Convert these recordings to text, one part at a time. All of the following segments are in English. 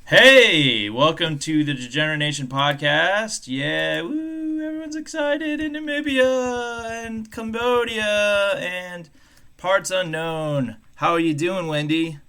Hey, welcome to the Degenerate Nation podcast. Yeah, woo, everyone's excited in Namibia and Cambodia and parts unknown. How are you doing, Wendy?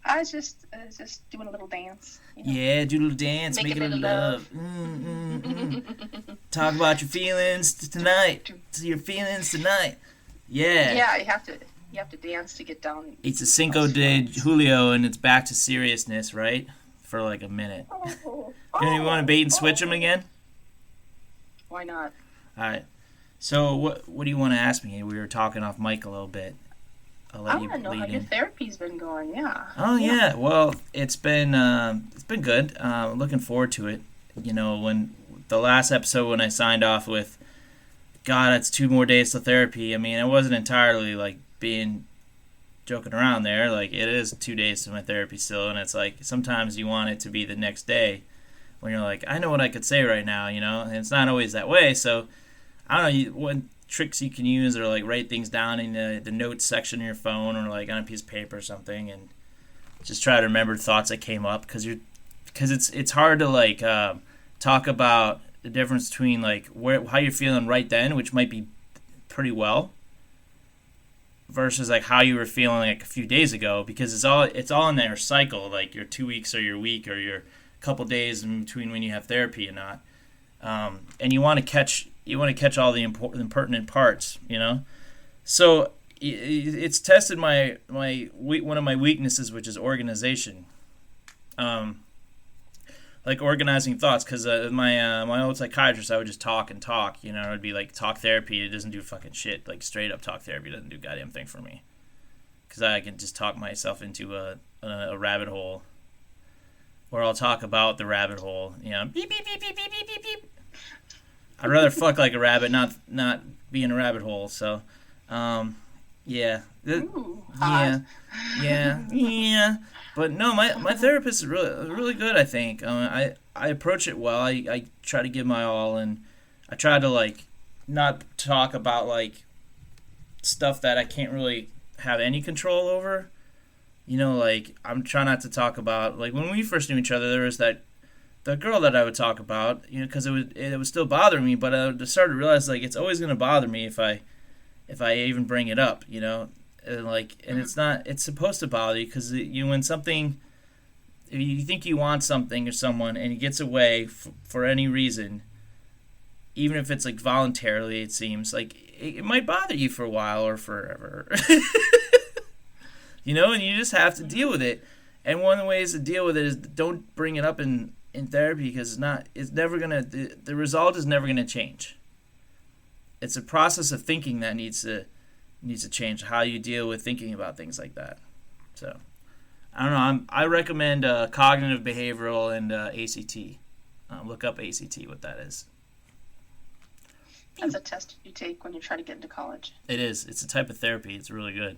I was just doing a little dance. Yeah, do a little dance, Make make a a bit little of love. love. Talk about your feelings tonight. Your feelings tonight. Yeah. Yeah, you have to dance to get down It's a these Cinco bus de rides. Julio and it's back to seriousness, right? For like a minute. Oh, You want to bait and switch them oh. again? Why not? All right. So what do you want to ask me? We were talking off mic a little bit. I'll I let you want to know how lead your in. therapy's been going. Yeah. Oh Yeah. yeah, well it's been good. Looking forward to it. You know, when the last episode when I signed off with, God, it's 2 more days to therapy. I mean, I wasn't entirely like being joking around there. Like it is 2 days to my therapy still, and it's like sometimes you want it to be the next day when you're like, I know what I could say right now, and it's not always that way. So I don't know. What tricks you can use are like write things down in the notes section of your phone or like on a piece of paper or something, and just try to remember thoughts that came up because it's hard to like talk about the difference between like how you're feeling right then, which might be pretty well, versus like how you were feeling like a few days ago because it's all in their cycle, like your 2 weeks or your week or your couple days in between when you have therapy and not. And you want to catch all the important pertinent parts, So it's tested my one of my weaknesses, which is organization, um, like organizing thoughts. Because my old psychiatrist, I would just talk and talk. It would be like talk therapy. It doesn't do fucking shit. Like straight up talk therapy doesn't do a goddamn thing for me. Because I can just talk myself into a rabbit hole, or I'll talk about the rabbit hole. Beep beep beep beep beep beep beep beep. I'd rather fuck like a rabbit, not be in a rabbit hole. So, yeah, Ooh, hot. yeah, yeah. But no, my therapist is really good. I think I approach it well. I try to give my all, and I try to like not talk about like stuff that I can't really have any control over. Like I'm trying not to talk about like when we first knew each other. There was that the girl that I would talk about, because it would still bother me, but I started to realize like it's always gonna bother me if I even bring it up, and Mhm. it's supposed to bother you because when something, if you think you want something or someone and it gets away for any reason, even if it's like voluntarily, it seems like it might bother you for a while or forever, and you just have to deal with it. And one of the ways to deal with it is don't bring it up in therapy because it's never gonna the result is never gonna change. It's a process of thinking that needs to change how you deal with thinking about things like that. So I don't know. I recommend cognitive behavioral and ACT. Look up ACT, what that is. That's a test you take when you try to get into college. It is. It's a type of therapy. It's really good.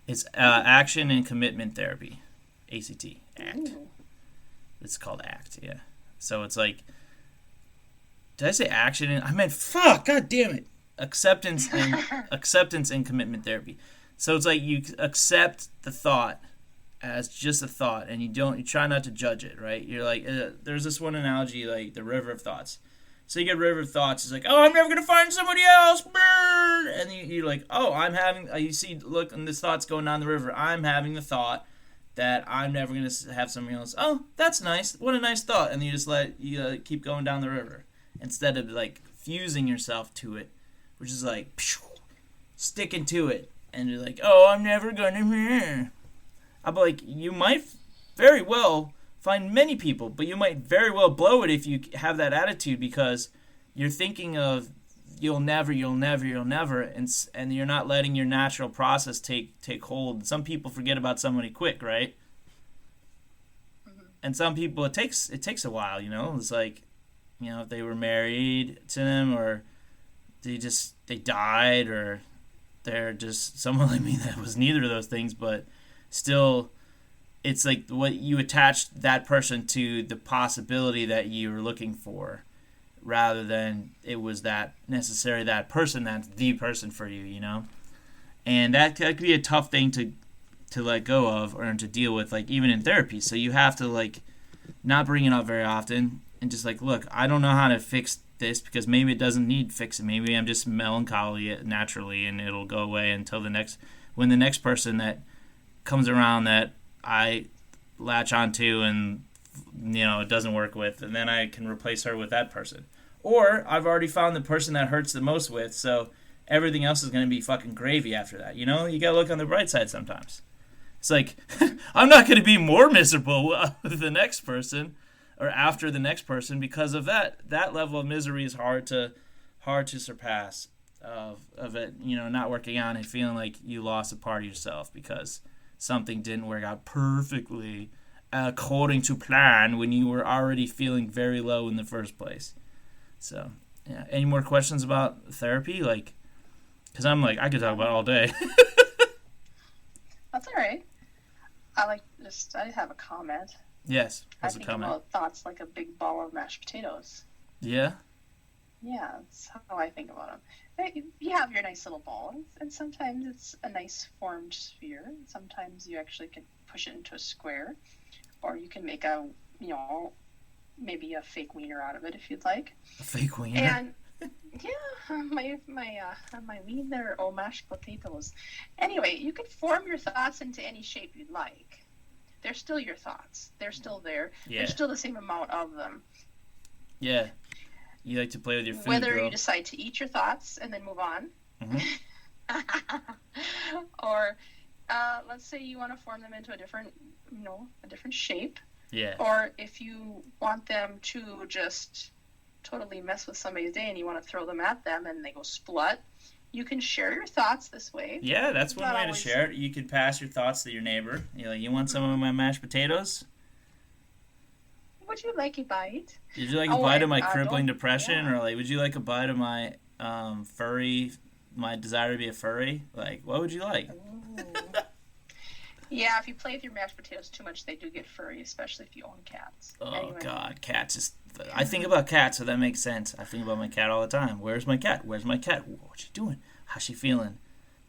It's Ooh. action and commitment therapy. ACT. ACT. Ooh. It's called ACT. Yeah. So it's like, did I say action? I meant fuck. God damn it. Acceptance and commitment therapy. So it's like you accept the thought as just a thought, and you try not to judge it. Right? You're like, there's this one analogy like the river of thoughts. So you get river of thoughts. It's like, oh, I'm never gonna find somebody else. And you're like, oh, I'm having. You see, look, and this thought's going down the river. I'm having the thought that I'm never gonna have somebody else. Oh, that's nice. What a nice thought. And you just keep going down the river instead of like fusing yourself to it, which is like sticking to it. And you're like, oh, I'm never gonna. I'm like, you might very well find many people, but you might very well blow it if you have that attitude because you're thinking of you'll never, and you're not letting your natural process take hold. Some people forget about somebody quick, right? Mhm. And some people it takes a while. It's like, if they were married to them or they died or they're just someone like me that was neither of those things, but still it's like what you attached that person to the possibility that you were looking for rather than it was that person that's the person for you. And that could be a tough thing to let go of or to deal with, like even in therapy. So you have to like not bring it up very often and just like, look, I don't know how to fix this because maybe it doesn't need fixing. Maybe I'm just melancholy naturally and it'll go away until when the next person that comes around that I latch onto and it doesn't work with, and then I can replace her with that person. Or I've already found the person that hurts the most with, so everything else is going to be fucking gravy after that. You gotta look on the bright side sometimes. It's like, I'm not going to be more miserable with the next person or after the next person because of that. That level of misery is hard to surpass of it, not working out and feeling like you lost a part of yourself because something didn't work out perfectly according to plan when you were already feeling very low in the first place. So, yeah. Any more questions about therapy? Like, because I'm like, I could talk about it all day. That's all right. I have a comment. Yes, what's a comment? I think about thoughts like a big ball of mashed potatoes. Yeah? Yeah, that's how I think about them. You have your nice little balls, and sometimes it's a nice formed sphere, and sometimes you actually can push it into a square, or you can make maybe a fake wiener out of it if you'd like. A fake wiener? And yeah, my wiener or mashed potatoes. Anyway, you can form your thoughts into any shape you'd like. They're still your thoughts. They're still there. Yeah. There's still the same amount of them. Yeah. You like to play with your food, whether girl. You decide to eat your thoughts and then move on. Mm-hmm. Or let's say you want to form them into a different shape. Yeah. Or if you want them to just totally mess with somebody's day and you want to throw them at them and they go splut, you can share your thoughts this way. Yeah, that's one way to share it. You could pass your thoughts to your neighbor. You want some of my mashed potatoes? Would you like a bite? Did you like a bite of my crippling depression? Yeah. Or would you like a bite of my my desire to be a furry? What would you like? Yeah, if you play with your mashed potatoes too much, they do get furry, especially if you own cats. Oh, anyway. God, cats is... I think about cats, so that makes sense. I think about my cat all the time. Where's my cat? Where's my cat? What's she doing? How's she feeling?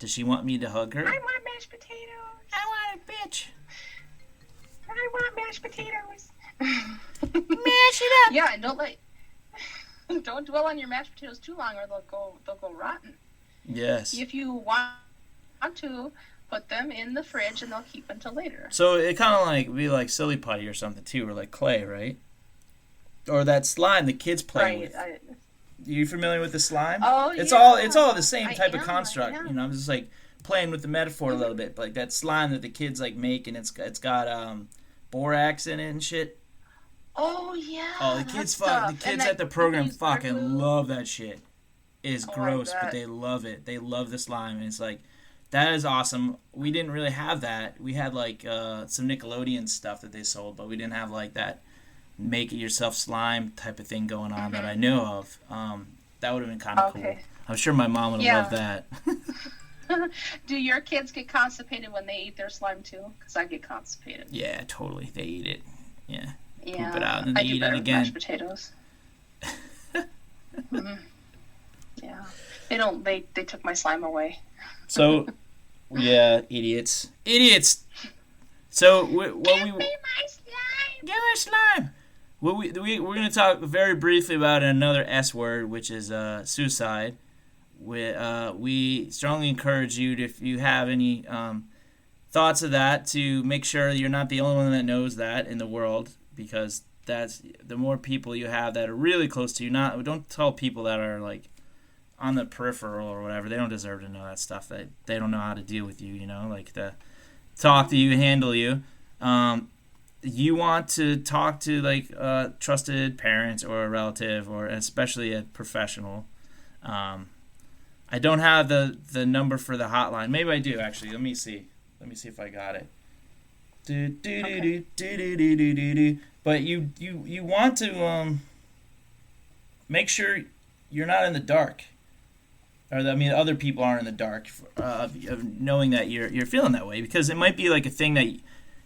Does she want me to hug her? I want mashed potatoes. I want a bitch. I want mashed potatoes. Mash it up. Yeah, and don't dwell on your mashed potatoes too long, or they'll go rotten. Yes. If you want to, put them in the fridge, and they'll keep until later. So it kind of be like silly putty or something too, or like clay, right? Or that slime the kids play with. You familiar with the slime? Oh, it's yeah. It's all the same type of construct. I'm just playing with the metaphor a little bit, but that slime that the kids make, and it's got borax in it and shit. Oh yeah. Oh, the kids at the program fucking love that shit. It's gross, but they love it. They love the slime, and it's that is awesome. We didn't really have that. We had some Nickelodeon stuff that they sold, but we didn't have that make it yourself slime type of thing going on that I know of. That would have been kind of cool. I'm sure my mom would have loved that. Do your kids get constipated when they eat their slime too? Because I get constipated. Yeah, totally. They eat it. Yeah. Yeah. Poop it out and then they eat it again. Mashed potatoes. Mm-hmm. Yeah. They don't. They took my slime away. So, yeah, idiots. So Give me my slime. Give me slime. We're going to talk very briefly about another S word, which is suicide. We strongly encourage you, if you have any thoughts of that, to make sure you're not the only one that knows that in the world, because that's the more people you have that are really close to you. Don't tell people that are on the peripheral or whatever. They don't deserve to know that stuff. They don't know how to deal with you. To talk to you, handle you. You want to talk to trusted parents or a relative, or especially a professional. I don't have the number for the hotline. Maybe I do actually. Let me see if I got it. But you want to make sure you're not in the dark, or other people aren't in the dark of knowing that you're feeling that way, because it might be a thing that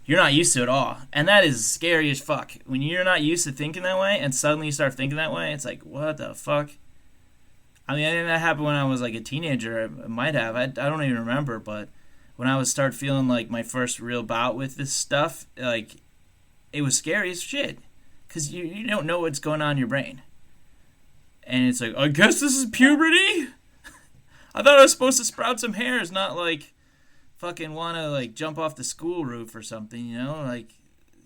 you're not used to at all, and that is scary as fuck. When you're not used to thinking that way, and suddenly you start thinking that way, it's what the fuck? I think that happened when I was a teenager. It might have. I don't even remember, but when I was start feeling like my first real bout with this stuff, like it was scary as shit because you don't know what's going on in your brain, and it's like I guess this is puberty. I thought I was supposed to sprout some hairs, not like fucking want to like jump off the school roof or something, you know, like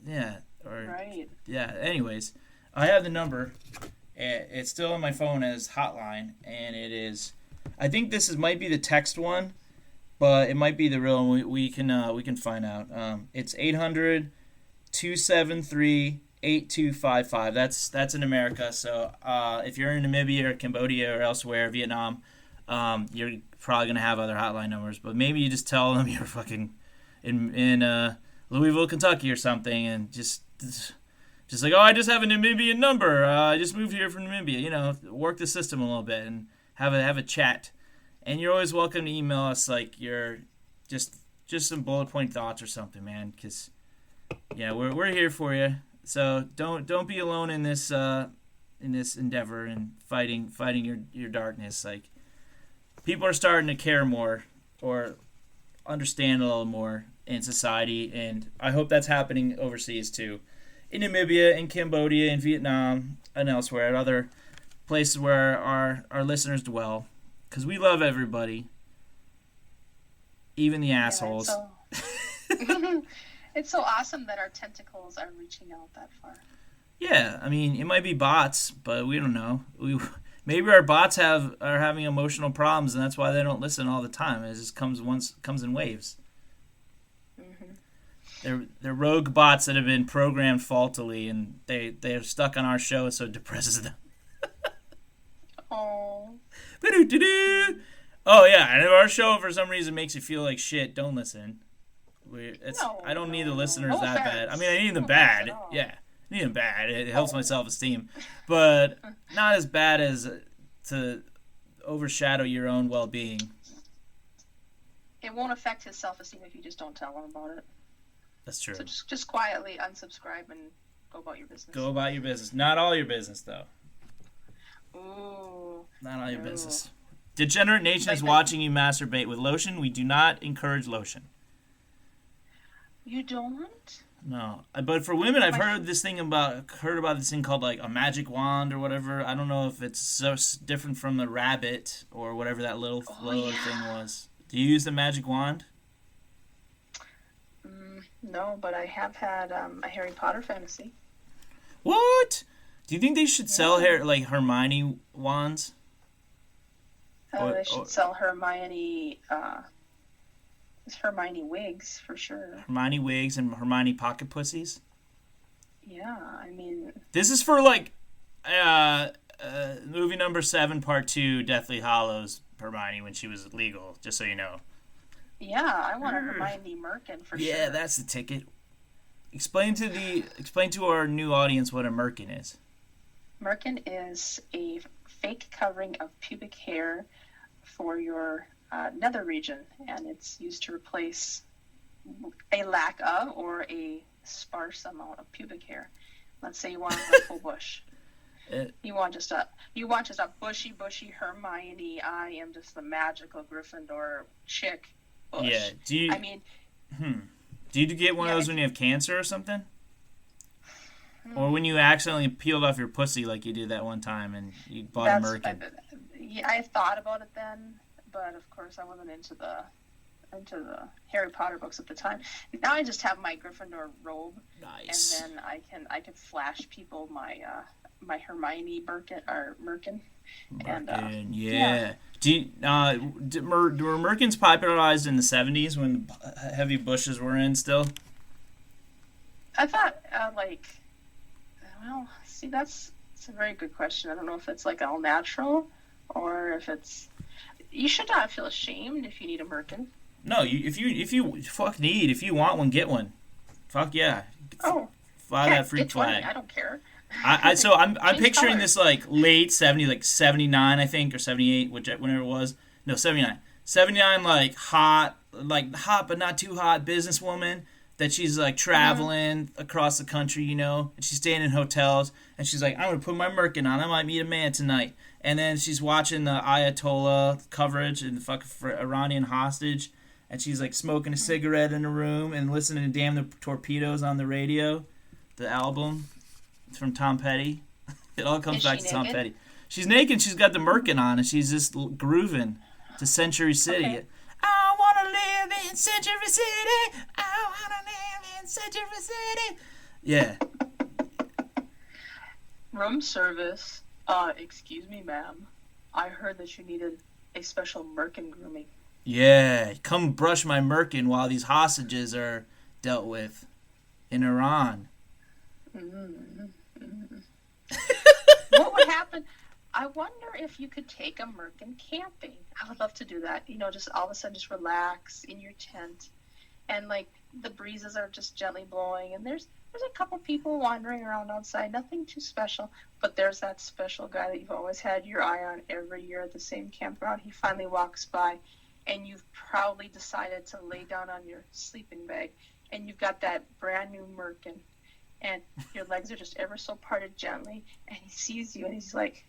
yeah, or Right. yeah. Anyways, I have the number. It's still on my phone as hotline, and it is. I think this might be the text one, but it might be the real one. We can find out. It's 800-273-8255. That's in America. So if you're in Namibia or Cambodia or elsewhere, Vietnam, you're probably gonna have other hotline numbers. But maybe you just tell them you're fucking in Louisville, Kentucky or something, and just like, oh, I just have a Namibian number. I just moved here from Namibia. You know, work the system a little bit and have a chat. And you're always welcome to email us like your just some bullet point thoughts or something, man. Because yeah, we're here for you. So don't be alone in this endeavor and fighting your darkness. Like people are starting to care more or understand a little more in society, and I hope that's happening overseas too. In Namibia, in Cambodia, in Vietnam, and elsewhere, at other places where our listeners dwell. Because we love everybody, even the assholes. It's so awesome that our tentacles are reaching out that far. Yeah, I mean, it might be bots, but we don't know. Maybe our bots are having emotional problems, and that's why they don't listen all the time. It just comes in waves. They're rogue bots that have been programmed faultily, and they're stuck on our show, so it depresses them. Oh. Oh yeah, and if our show for some reason makes you feel like shit, don't listen. I don't need the listeners that bad. I mean, I need them bad. Yeah, I need them bad. It helps my self-esteem, but not as bad as to overshadow your own well-being. It won't affect his self-esteem if you just don't tell him about it. That's true. So just quietly unsubscribe and go about your business. Go about your business. Not all your business, though. Ooh. Not all your business. Degenerate Nation is watching you masturbate with lotion. We do not encourage lotion. You don't? No. But for women, I've heard about this thing called like a magic wand or whatever. I don't know if it's so different from the rabbit or whatever that little thing was. Do you use the magic wand? No, but I have had a Harry Potter fantasy. What? Do you think they should sell like Hermione wands? They should sell Hermione wigs for sure. Hermione wigs and Hermione pocket pussies? Yeah, I mean... This is for like movie number 7, part 2, Deathly Hallows Hermione when she was legal, just so you know. Yeah, I want a Hermione Merkin for sure. Yeah, that's the ticket. Explain to our new audience what a Merkin is. Merkin is a fake covering of pubic hair for your nether region, and it's used to replace a lack of or a sparse amount of pubic hair. Let's say you want a full bush. You want just a bushy Hermione. I am just the magical Gryffindor chick. Bush. Yeah. Do you get one of those when you have cancer or something? Or when you accidentally peeled off your pussy like you did that one time and you bought a Merkin? I thought about it then, but of course I wasn't into the Harry Potter books at the time. Now I just have my Gryffindor robe. Nice. And then I can flash people my my Hermione Merkin. And yeah. Were Merkins popularized in the 70s when heavy bushes were in still? I thought well, see, that's a very good question. I don't know if it's like all natural or if it's... You should not feel ashamed if you need a Merkin. No, if you want one, get one. Fuck yeah. Fly that freak flag. I don't care. I'm picturing this like late 70s, like 79 I think, or 78, whenever it was. No, 79. 79 like hot but not too hot businesswoman that she's like traveling across the country, you know, and she's staying in hotels, and she's like, I'm gonna put my Merkin on. I might meet a man tonight. And then she's watching the Ayatollah coverage and the fucking Iranian hostage, and she's like smoking a cigarette in a room and listening to Damn the Torpedoes on the radio, the album from Tom Petty. It all comes back to Tom Petty. She's naked. She's got the Merkin on, and she's just grooving to Century City. Okay. I wanna live in Century City. I wanna live in Century City. Yeah. Room service. Excuse me, ma'am. I heard that you needed a special Merkin grooming. Yeah. Come brush my Merkin while these hostages are dealt with in Iran. What would happen? I wonder if you could take a Merkin camping. I would love to do that. Just all of a sudden just relax in your tent. And like the breezes are just gently blowing. And there's a couple people wandering around outside. Nothing too special. But there's that special guy that you've always had your eye on every year at the same campground. He finally walks by. And you've proudly decided to lay down on your sleeping bag. And you've got that brand new Merkin. And your legs are just ever so parted gently. And he sees you and he's like,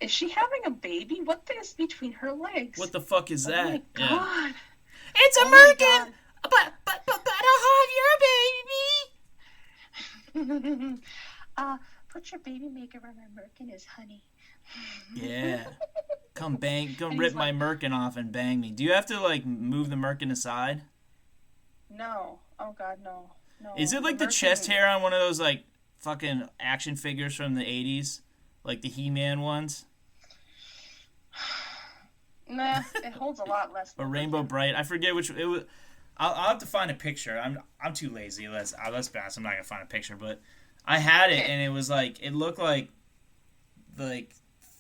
is she having a baby? What is between her legs? What the fuck is that? Oh my God. Yeah. It's a Merkin! But I'll have your baby! Put your baby maker on my Merkin is honey. Yeah. Come rip my Merkin off and bang me. Do you have to like move the Merkin aside? No. Oh God, no. Is it like the chest hair on one of those like fucking action figures from the 80s? Like the He-Man ones? Nah, it holds a lot less. Or Rainbow Bright. I forget which it was. I'll have to find a picture. I'm too lazy. Let's be honest. I'm not gonna find a picture. But I had it, and it was like it looked like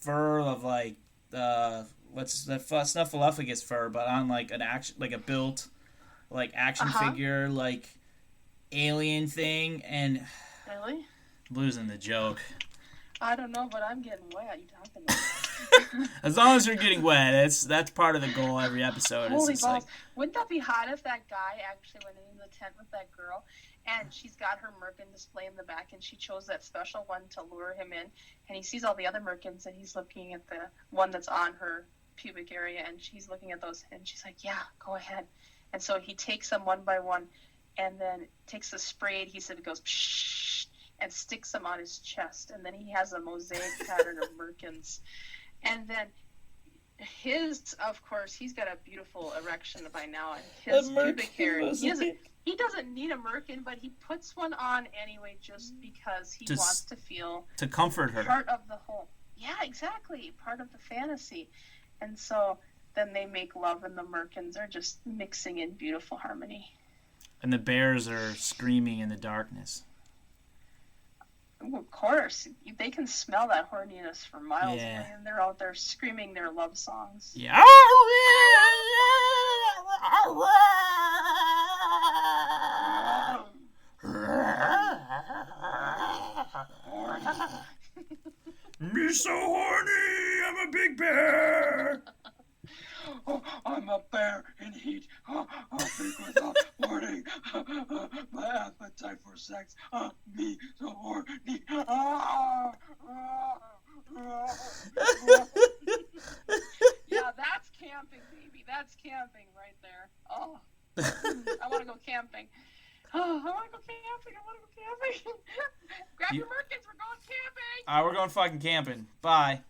fur of like what's that Snuffleupagus fur, but on like an action like a built like action figure like alien thing. And really losing the joke. I don't know, but I'm getting wet. You talking about? As long as you're getting wet, that's part of the goal every episode. Holy balls! Like, wouldn't that be hot if that guy actually went into the tent with that girl, and she's got her Merkin display in the back, and she chose that special one to lure him in, and he sees all the other Merkins, and he's looking at the one that's on her pubic area, and she's looking at those, and she's like, "Yeah, go ahead." And so he takes them one by one, and then takes the spray adhesive, and goes pshh, and sticks them on his chest, and then he has a mosaic pattern of Merkins. And then of course, he's got a beautiful erection by now, and his pubic hair, he doesn't need a Merkin, but he puts one on anyway just because he wants to feel to comfort her. Part of the whole. Yeah, exactly. Part of the fantasy. And so then they make love, and the Merkins are just mixing in beautiful harmony. And the bears are screaming in the darkness. Of course, they can smell that horniness for miles away, and they're out there screaming their love songs. Yeah. Me so horny, I'm a big bear. Oh, I'm a bear in heat. Big without warning. My appetite for sex. Me so horny. Yeah, that's camping, baby. That's camping right there. Oh, I want to go camping. Oh, I want to go camping. Grab your Merkins. We're going camping. All right, we're going fucking camping. Bye.